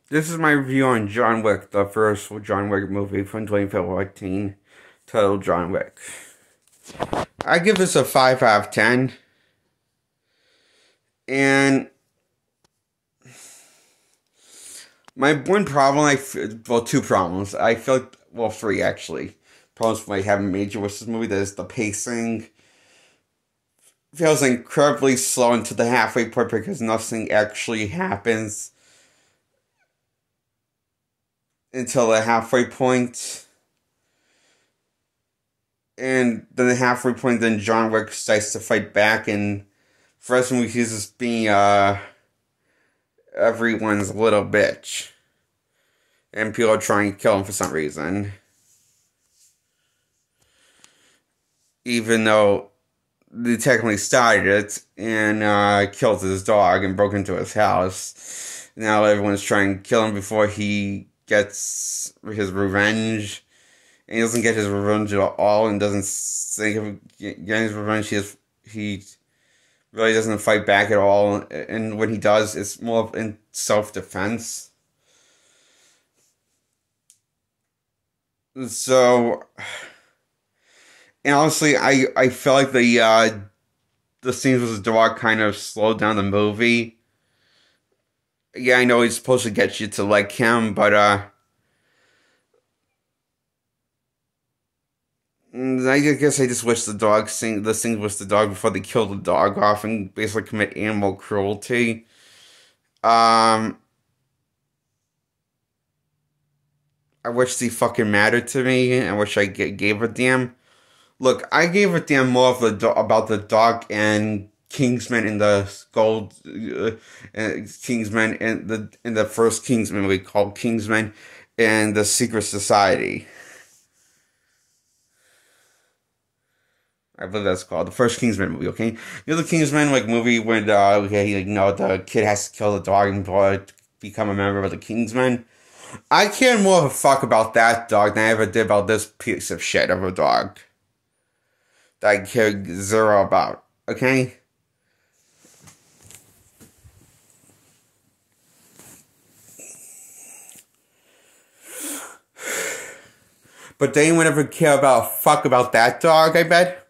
This is my review on John Wick, the first John Wick movie from 2014, titled John Wick. I give this a 5 out of 10. And my one problem, two problems. I feel like, well, three actually. Problems I have major with this movie, that is the pacing. Feels incredibly slow into the halfway point because nothing actually happens until the halfway point. And then the halfway point, then John Wick decides to fight back, and first movie he's just being everyone's little bitch. And people are trying to kill him for some reason. Even though they technically started it and killed his dog and broke into his house. Now everyone's trying to kill him before he gets his revenge. And he doesn't get his revenge at all and doesn't think of getting his revenge. He really doesn't fight back at all. And when he does, it's more in self-defense. So, and honestly, I feel like the scenes with his dog kind of slowed down the movie. Yeah, I know he's supposed to get you to like him, but I guess I just wish the scenes with the dog before they kill the dog off and basically commit animal cruelty. I wish they fucking mattered to me. I wish I gave a damn. Look, I gave a damn more of about the dog and Kingsman in the Kingsman in the first Kingsman movie called Kingsman and the Secret Society. I believe that's called the first Kingsman movie. Okay, you know the Kingsman movie when the kid has to kill the dog and become a member of the Kingsman. I care more of a fuck about that dog than I ever did about this piece of shit of a dog that I care zero about. Okay. But did anyone ever care about fuck about that dog, I bet?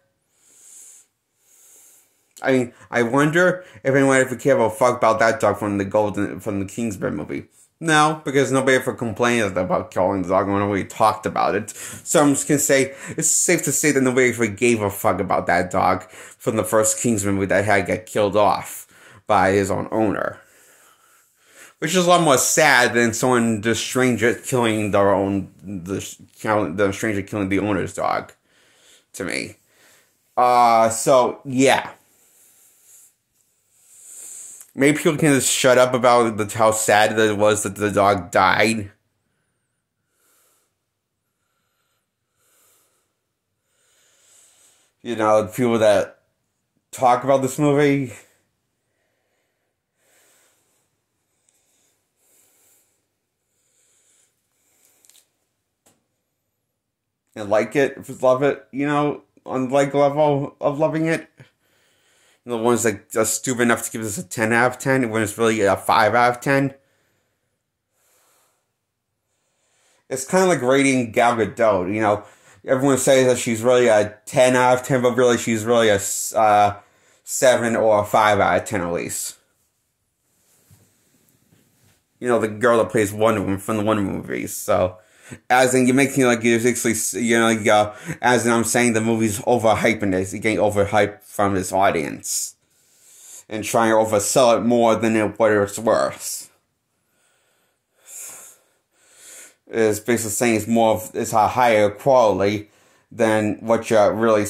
I mean, I wonder if anyone ever cared about fuck about that dog from the Kingsman movie. No, because nobody ever complained about killing the dog when nobody talked about it. So I'm just gonna say, it's safe to say that nobody ever gave a fuck about that dog from the first Kingsman movie that had to get killed off by his own owner. Which is a lot more sad than the stranger killing the stranger killing the owner's dog, to me. So, yeah. Maybe people can just shut up about how sad that it was that the dog died. You know, people that talk about this movie and like it, love it, on like level of loving it. The ones that are stupid enough to give this a 10 out of 10 when it's really a 5 out of 10. It's kind of like rating Gal Gadot, Everyone says that she's really a 10 out of 10, but really she's really a 7 or a 5 out of 10 at least. The girl that plays Wonder Woman from the Wonder Woman movies, so... As in, you're making you're basically, as in I'm saying the movie's overhyping this, you're getting overhyped from this audience. And trying to oversell it more than what it's worth. It's basically saying it's a higher quality than what you're really,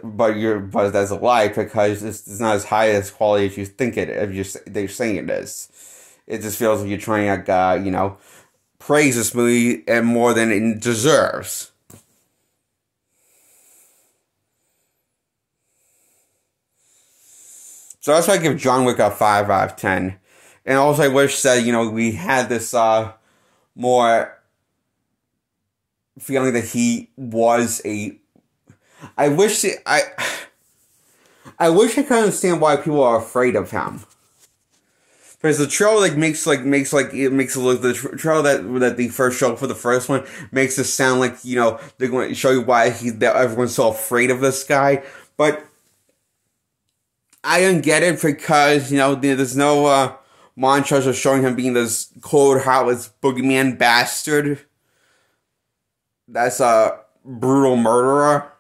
but that's a lie because it's not as high as quality as you think they're saying it is. It just feels like you're trying to, praise this movie and more than it deserves. So that's why I give John Wick a 5 out of 10. And also I wish that, we had this more feeling that he was I wish I could understand why people are afraid of him. because the trailer it makes it look the trailer that the first show for the first one makes it sound like, you know, they're going to show you why that everyone's so afraid of this guy, but I don't get it because, you know, there's no montage of showing him being this cold, heartless boogeyman bastard that's a brutal murderer,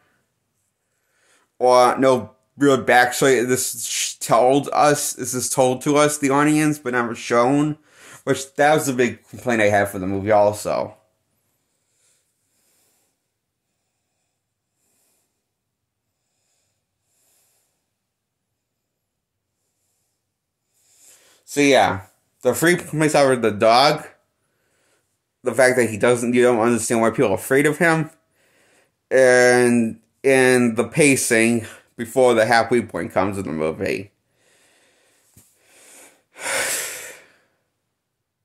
or no real backstory. This is told to us, the audience, but never shown, which that was the big complaint I had for the movie also. So yeah, the three complaints are the dog, the fact that you don't understand why people are afraid of him, and the pacing before the halfway point comes in the movie.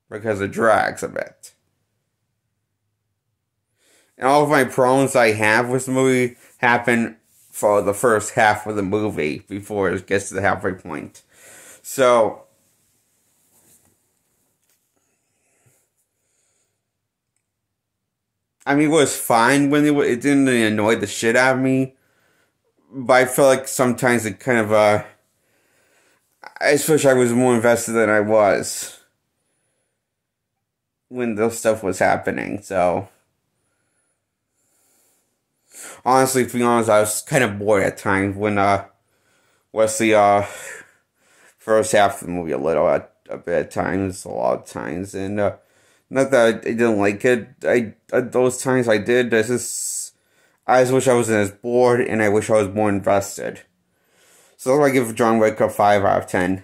Because it drags a bit. And all of my problems I have with the movie happen for the first half of the movie before it gets to the halfway point. So, I mean, it was fine when it didn't really annoy the shit out of me. But I feel like sometimes it kind of, I just wish I was more invested than I was when this stuff was happening, so. Honestly, to be honest, I was kind of bored at times when, was the, first half of the movie a bit at times, a lot of times, and, not that I didn't like it, those times I did, I just wish I wasn't as bored, and I wish I was more invested. So I give John Wick a 5 out of 10.